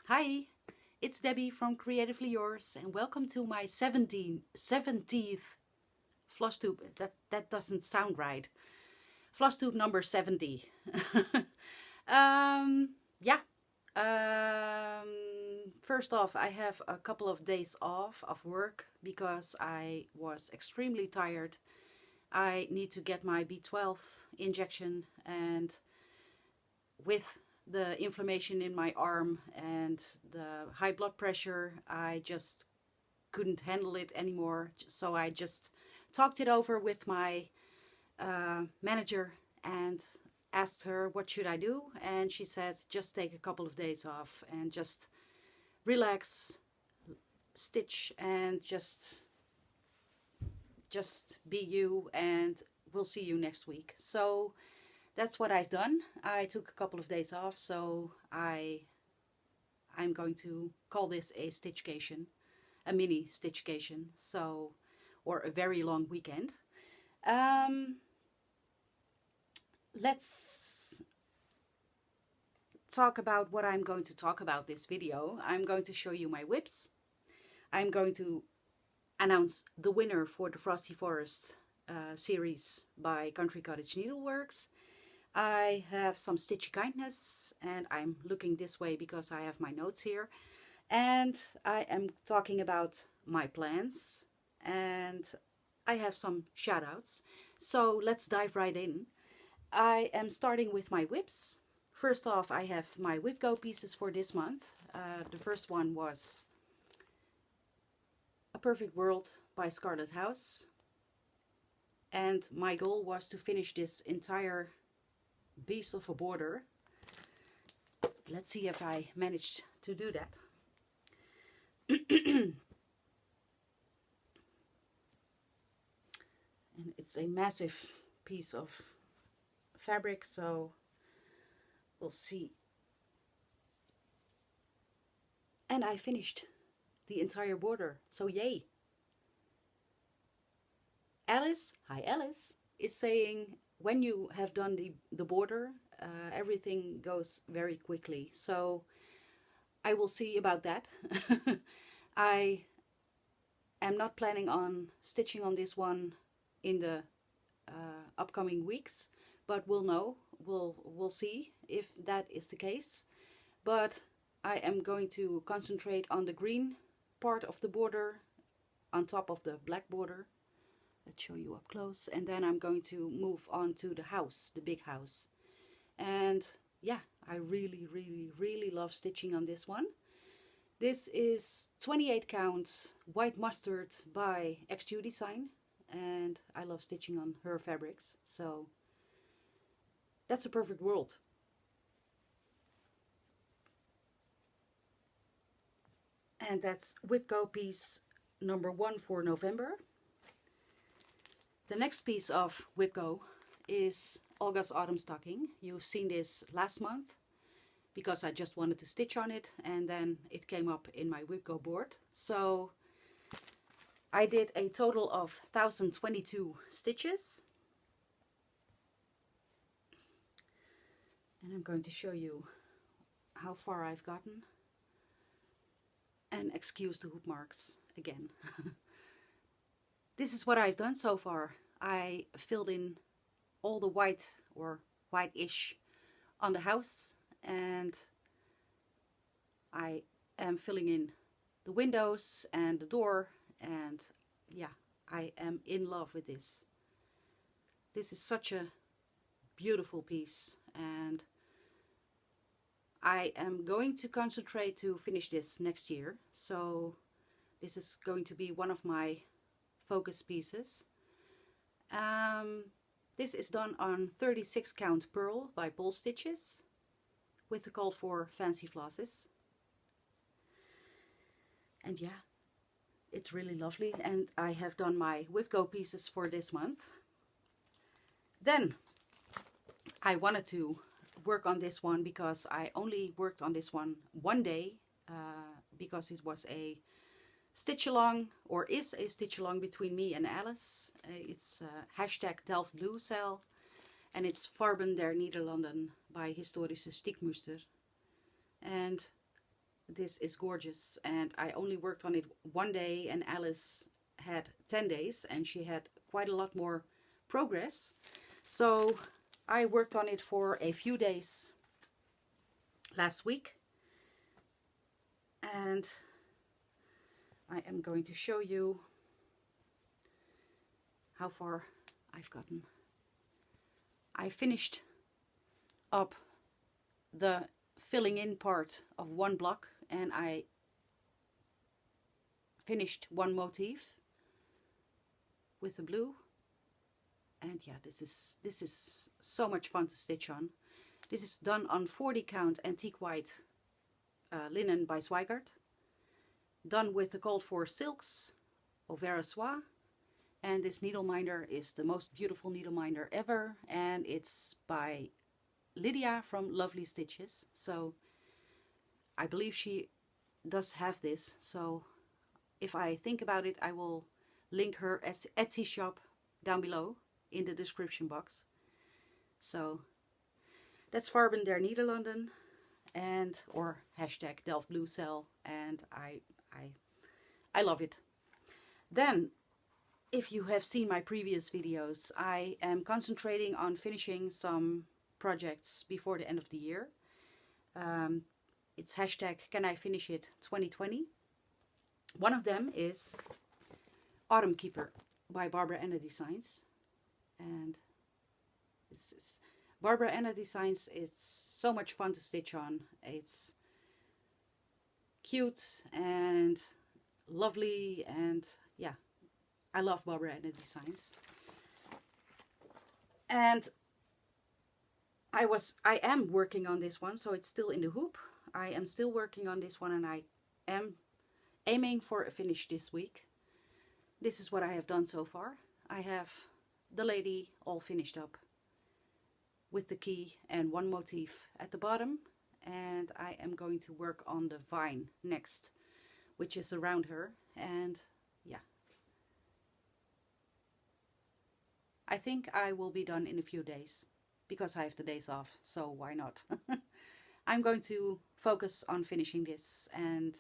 Hi, it's Debbie from Creatively Yours and welcome to my 70th Flosstube. That doesn't sound right. Flosstube number 70. Yeah. First off, I have a couple of days off of work because I was extremely tired. I need to get my B12 injection, and with the inflammation in my arm and the high blood pressure, I just couldn't handle it anymore. So I just talked it over with my manager and asked her what should I do, and she said just take a couple of days off and just relax, stitch, and just be you, and we'll see you next week. So that's what I've done. I took a couple of days off, so I'm going to call this a stitchcation, a mini stitchcation, so, or a very long weekend. Let's talk about what I'm going to talk about this video. I'm going to show you my whips. I'm going to announce the winner for the Frosty Forest series by Country Cottage Needleworks. I have some stitchy kindness, and I'm looking this way because I have my notes here, and I am talking about my plans, and I have some shout outs. So let's dive right in. I am starting with my whips. First off, I have my whip go pieces for this month. The first one was A Perfect World by Scarlett House, and my goal was to finish this entire beast of a border. Let's see if I managed to do that. And it's a massive piece of fabric, so we'll see. And I finished the entire border, so yay. Alice, hi Alice, is saying when you have done the border, everything goes very quickly. So I will see about that. I am not planning on stitching on this one in the upcoming weeks, but we'll know. We'll see if that is the case. But I am going to concentrate on the green part of the border on top of the black border. Let's show you up close, and then I'm going to move on to the house, the big house. And yeah, I really love stitching on this one. This is 28 count white mustard by XJuDesign, and I love stitching on her fabrics, so that's A Perfect World. And that's whip go piece number 1 for November. The next piece of whip go is Olga's Autumn Stocking. You've seen this last month because I just wanted to stitch on it, and then it came up in my whip go board. So I did a total of 1022 stitches. And I'm going to show you how far I've gotten. And excuse the hoop marks again. This is what I've done so far. I filled in all the white, or white-ish, on the house, and I am filling in the windows and the door, and yeah, I am in love with this. This is such a beautiful piece, and I am going to concentrate to finish this next year, so this is going to be one of my focus pieces. This is done on 36 count pearl by Polstitches with the call for fancy flosses. And yeah, it's really lovely, and I have done my whip go pieces for this month. Then I wanted to work on this one because I only worked on this one day, because it was a stitch along, or is a stitch along between me and Alice. It's hashtag Delft Blue Cell, and it's Farben der Niederlanden by Historische Stickmuster. And This is gorgeous, and I only worked on it one day, and Alice had 10 days, and she had quite a lot more progress. So I worked on it for a few days last week, and I am going to show you how far I've gotten. I finished up the filling in part of one block, and I finished one motif with the blue. And yeah, this is so much fun to stitch on. This is done on 40 count antique white linen by Zweigart, done with the called for silks of Soie. And this needle minder is the most beautiful needle minder ever, and it's by Lydia from Lovely Stitches. So I believe she does have this, so if I think about it, I will link her Etsy shop down below in the description box. So that's Farben der Niederlanden, and or hashtag Delft Blue Cell, and I love it. Then, if you have seen my previous videos, I am concentrating on finishing some projects before the end of the year. It's hashtag Can I Finish It 2020. One of them is Autumn Keeper by Barbara Anna Designs, and this is Barbara Anna Designs. It's so much fun to stitch on. It's cute and lovely, and yeah, I love Barbara Anna Designs. And I am working on this one, so it's still in the hoop. I am still working on this one, and I am aiming for a finish this week. This is what I have done so far. I have the lady all finished up with the key and one motif at the bottom, and I am going to work on the vine next, which is around her. And yeah, I think I will be done in a few days because I have the days off, so why not? I'm going to focus on finishing this, and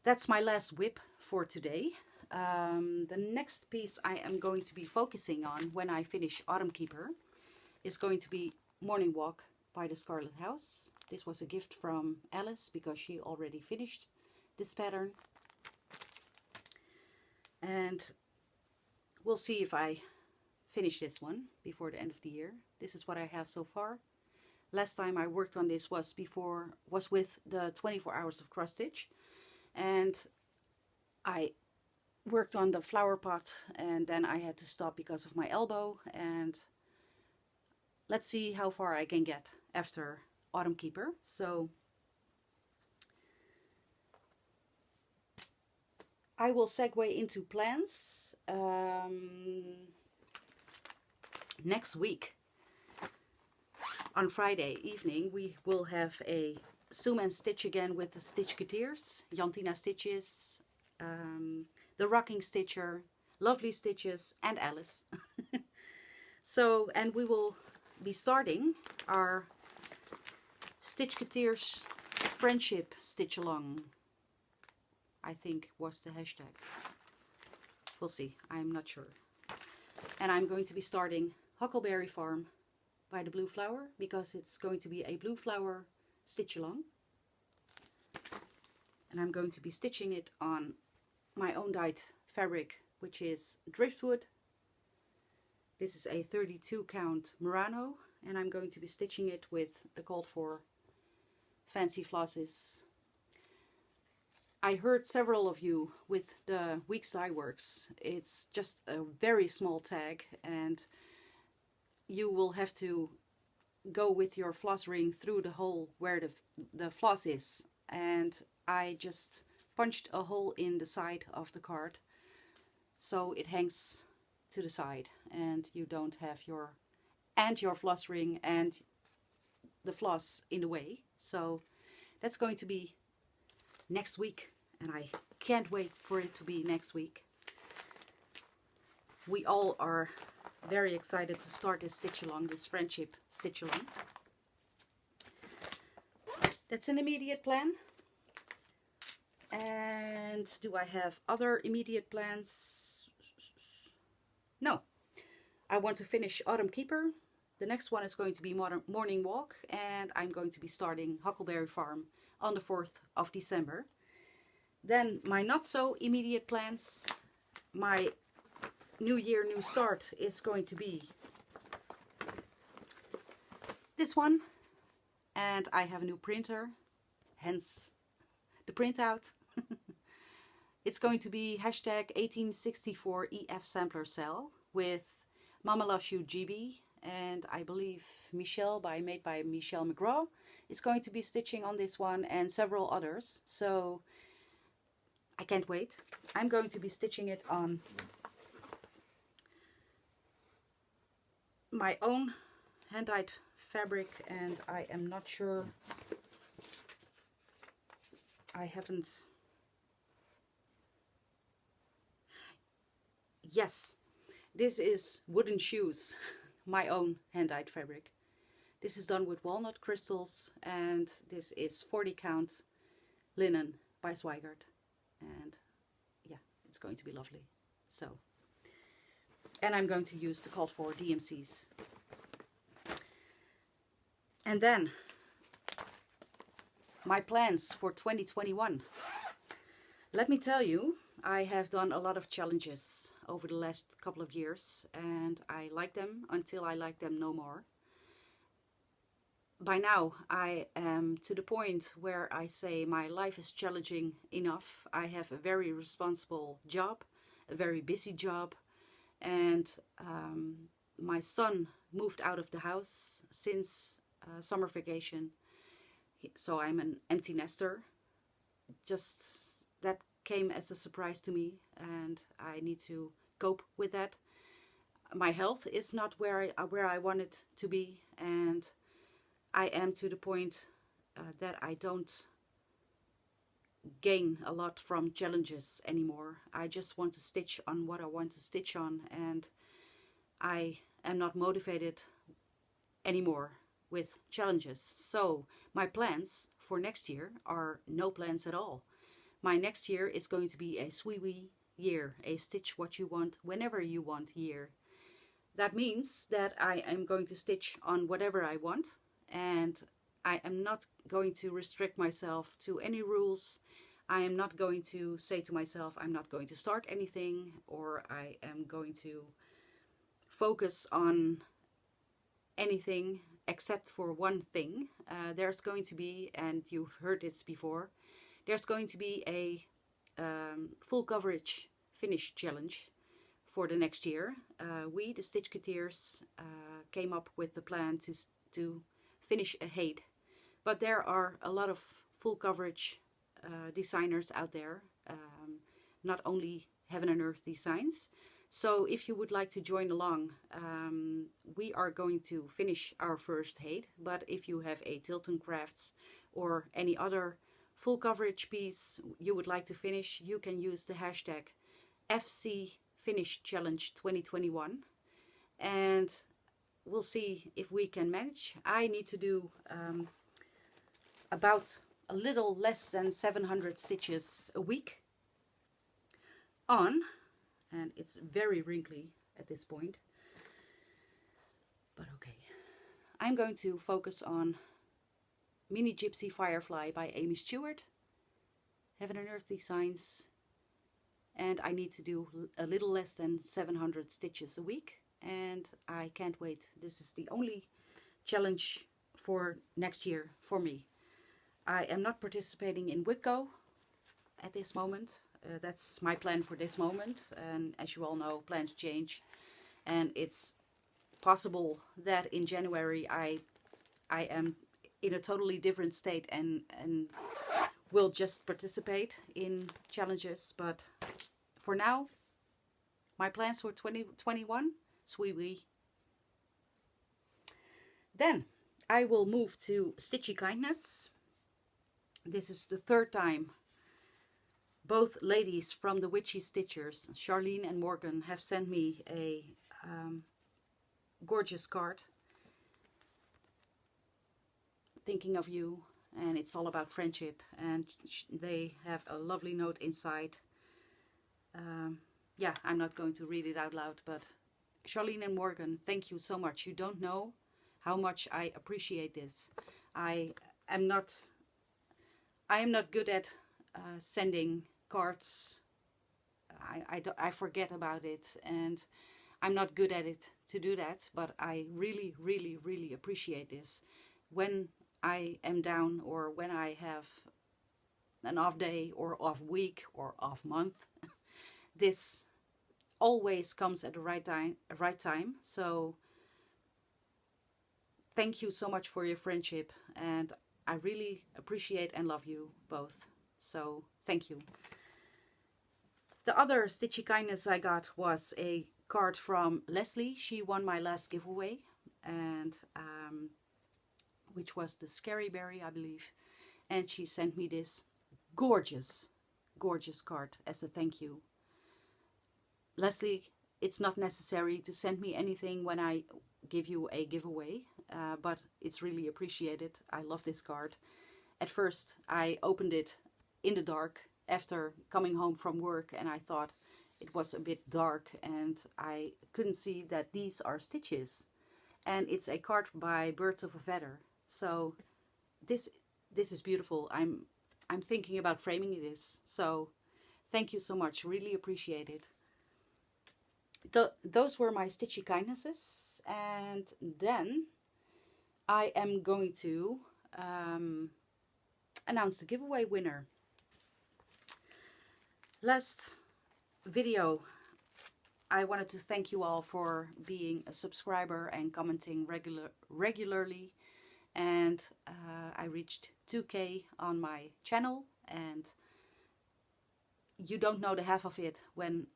that's my last whip for today. The next piece I am going to be focusing on when I finish Autumn Keeper is going to be Morning Walk by the Scarlett House. This was a gift from Alice because she already finished this pattern. And we'll see if I finish this one before the end of the year. This is what I have so far. Last time I worked on this was with the 24 hours of cross stitch, and I worked on the flower pot, and then I had to stop because of my elbow. And let's see how far I can get after Autumn Keeper. So I will segue into plans. Next week on Friday evening we will have a zoom and stitch again with the Stitchketeers, Jantina Stitches, the Rocking Stitcher, Lovely Stitches, and Alice. So, and we will be starting our Stitchketeers Friendship Stitch Along, I think was the hashtag. We'll see, I'm not sure. And I'm going to be starting Huckleberry Farm by the Blue Flower because it's going to be a blue flower stitch along. And I'm going to be stitching it on my own dyed fabric, which is driftwood. This is a 32 count Murano, and I'm going to be stitching it with the called for fancy flosses. I heard several of you with the Weeks Dye Works. It's just a very small tag, and you will have to go with your floss ring through the hole where the floss is. And I just punched a hole in the side of the card so it hangs to the side, and you don't have your floss ring and the floss in the way. So that's going to be next week, and I can't wait for it to be next week. We all are very excited to start this stitch along, this friendship stitch along. That's an immediate plan. And do I have other immediate plans? No. I want to finish Autumn Keeper. The next one is going to be Morning Walk, and I'm going to be starting Huckleberry Farm on the 4th of December. Then my not so immediate plans, my New Year, New Start is going to be this one. And I have a new printer, hence the printout. It's going to be hashtag 1864 EF Sampler Cell with Mama Loves You GB, and I believe Michelle made by Michelle McGraw is going to be stitching on this one, and several others. So I can't wait. I'm going to be stitching it on my own hand-dyed fabric, and I am not sure, I haven't, yes, this is Wooden Shoes, my own hand-dyed fabric. This is done with walnut crystals, and this is 40 count linen by Zweigart, and yeah, it's going to be lovely. So, and I'm going to use the called for DMCs. And then my plans for 2021. Let me tell you, I have done a lot of challenges over the last couple of years, and I like them until I like them no more. By now I am to the point where I say my life is challenging enough. I have a very responsible job, a very busy job, and my son moved out of the house since summer vacation, so I'm an empty nester. Just that came as a surprise to me, and I need to cope with that. My health is not where I want it to be, and I am to the point that I don't gain a lot from challenges anymore. I just want to stitch on what I want to stitch on, and I am not motivated anymore with challenges. So my plans for next year are no plans at all. My next year is going to be a Soie year, a stitch what you want whenever you want year. That means that I am going to stitch on whatever I want, and I am not going to restrict myself to any rules. I am not going to say to myself I'm not going to start anything, or I am going to focus on anything except for one thing. There's going to be, and you've heard this before, there's going to be a full coverage finish challenge for the next year. We, the Stitchketeers, came up with the plan to finish a Handmade, but there are a lot of full coverage designers out there, not only Heaven and Earth Designs. So if you would like to join along, we are going to finish our first Handmade, but if you have a Tilton Crafts or any other full coverage piece you would like to finish, you can use the hashtag FC Finish Challenge 2021, and we'll see if we can manage. I need to do about a little less than 700 stitches a week on, and it's very wrinkly at this point, but okay. I'm going to focus on Mini Gypsy Firefly by Amy Stewart, Heaven and Earth Designs, and I need to do a little less than 700 stitches a week, and I can't wait. This is the only challenge for next year for me. I am not participating in WIPCO at this moment. That's my plan for this moment, and as you all know, plans change, and it's possible that in January I am in a totally different state and will just participate in challenges. But for now, my plans for 2021, Soie. Then I will move to Stitchy Kindness. This is the third time both ladies from the Witchy Stitchers, Charlene and Morgan, have sent me a gorgeous card. Thinking of you, and it's all about friendship, and they have a lovely note inside. Yeah, I'm not going to read it out loud, but Charlene and Morgan, thank you so much. You don't know how much I appreciate this. I am not good at sending cards. I forget about it, and I'm not good at it to do that, but I really, really, really appreciate this. When I am down, or when I have an off day or off week or off month, this always comes at the right time. So thank you so much for your friendship, and I really appreciate and love you both. So thank you. The other stitchy kindness I got was a card from Leslie. She won my last giveaway, and which was the Scary Berry, I believe. And she sent me this gorgeous, gorgeous card as a thank you. Leslie, it's not necessary to send me anything when I give you a giveaway, but it's really appreciated. I love this card. At first, I opened it in the dark after coming home from work, and I thought it was a bit dark and I couldn't see that these are stitches. And it's a card by Birds of a Feather. So this is beautiful. I'm thinking about framing this. So thank you so much. Really appreciate it. Those were my stitchy kindnesses, and then I am going to announce the giveaway winner. Last video, I wanted to thank you all for being a subscriber and commenting regularly, and I reached 2K on my channel, and you don't know the half of it when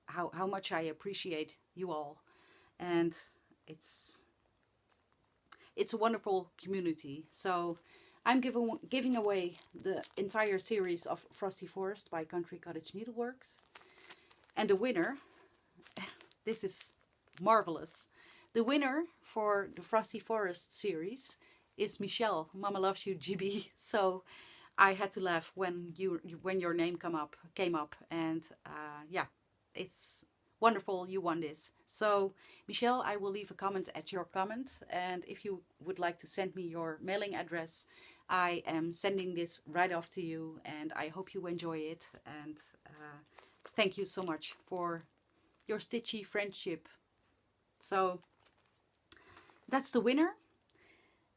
how much I appreciate you all. And it's a wonderful community. So I'm giving away the entire series of Frosty Forest by Country Cottage Needleworks. And the winner, this is marvelous. The winner for the Frosty Forest series is Michelle. Mama loves you, GB. So I had to laugh when your name came up, and yeah, it's wonderful you won this. So Michelle, I will leave a comment at your comment, and if you would like to send me your mailing address, I am sending this right off to you, and I hope you enjoy it. And thank you so much for your stitchy friendship. So that's the winner.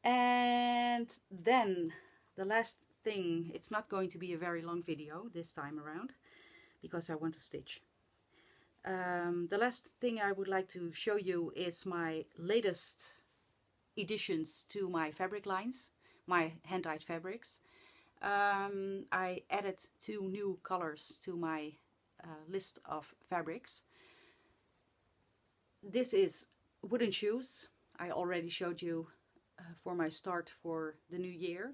And then the last thing, it's not going to be a very long video this time around because I want to stitch. The last thing I would like to show you is my latest additions to my fabric lines, my hand-dyed fabrics. I added 2 new colors to my list of fabrics. This is wooden shoes. I already showed you for my start for the new year,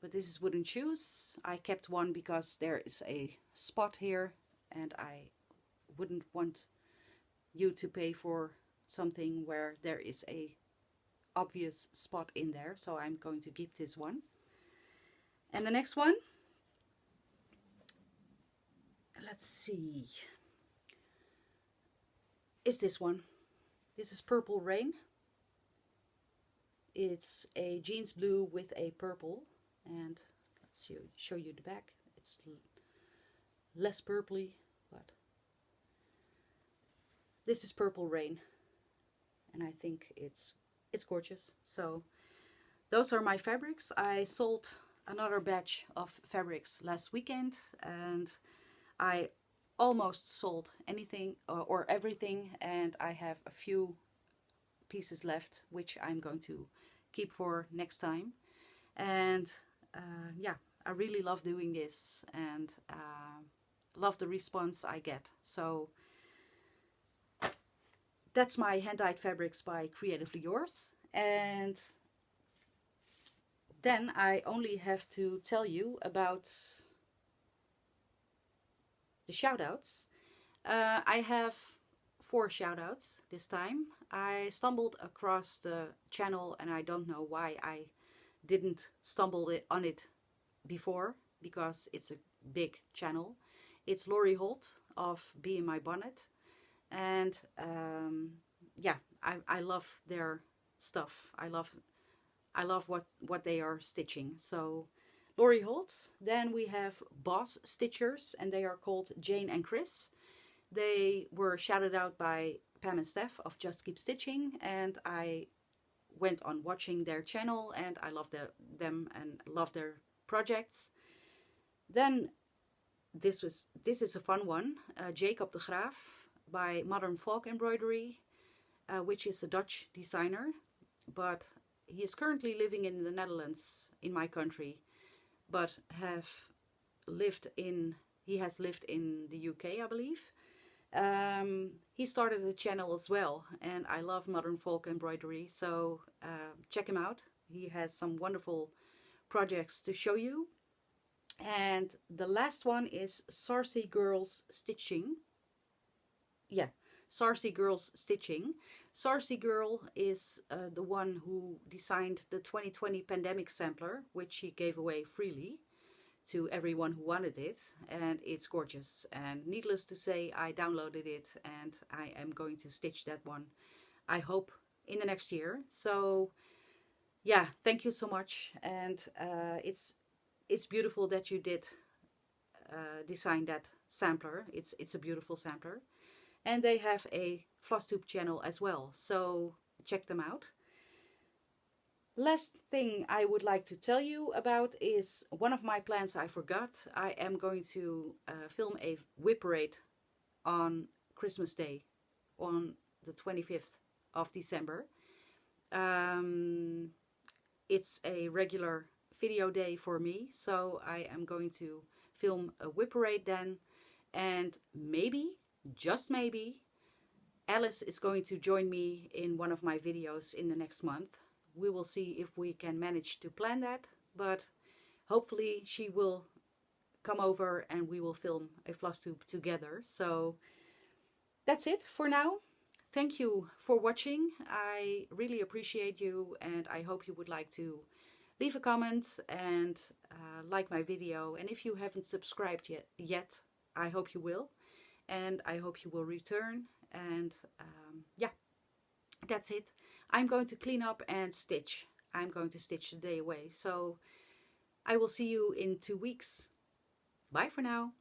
but this is wooden shoes. I kept one because there is a spot here, and I wouldn't want you to pay for something where there is a obvious spot in there, so I'm going to keep this one. And the next one, let's see, is this one. This is Purple Rain. It's a jeans blue with a purple, and let's show you the back. It's less purpley, but this is Purple Rain, and I think it's gorgeous. So those are my fabrics. I sold another batch of fabrics last weekend, and I almost sold anything or everything, and I have a few pieces left which I'm going to keep for next time. And yeah, I really love doing this, and love the response I get. So that's my hand-dyed fabrics by Creatively Yours. And then I only have to tell you about the shoutouts. I have 4 shoutouts this time. I stumbled across the channel, and I don't know why I didn't stumble on it before because it's a big channel. It's Laurie Holt of Be In My Bonnet, and yeah, I love their stuff. I love what they are stitching. So Laurie Holt. Then we have Boss Stitchers, and they are called Jane and Chris. They were shouted out by Pam and Steph of Just Keep Stitching, and I went on watching their channel, and I love them and love their projects. Then this is a fun one, Jacob de Graaf by Modern Folk Embroidery, which is a Dutch designer, but he is currently living in the Netherlands, in my country, but he has lived in the UK, I believe. He started a channel as well, and I love Modern Folk Embroidery, so check him out. He has some wonderful projects to show you. And the last one is Sarcy Girls Stitching. Yeah, Sarcy Girls Stitching. Sarcy Girl is the one who designed the 2020 pandemic sampler, which she gave away freely to everyone who wanted it, and it's gorgeous. And needless to say, I downloaded it and I am going to stitch that one, I hope, in the next year. So yeah, thank you so much. And it's beautiful that you did design that sampler. It's a beautiful sampler. And they have a Flosstube channel as well, so check them out. Last thing I would like to tell you about is one of my plans I forgot. I am going to film a whip parade on Christmas Day, on the 25th of December. It's a regular video day for me, so I am going to film a whip parade then, and maybe, just maybe, Alice is going to join me in one of my videos in the next month. We will see if we can manage to plan that, but hopefully she will come over and we will film a Flosstube together. So that's it for now. Thank you for watching. I really appreciate you, and I hope you would like to leave a comment and like my video. And if you haven't subscribed yet, I hope you will. And I hope you will return. And yeah, that's it. I'm going to clean up and stitch. I'm going to stitch the day away. So I will see you in 2 weeks. Bye for now.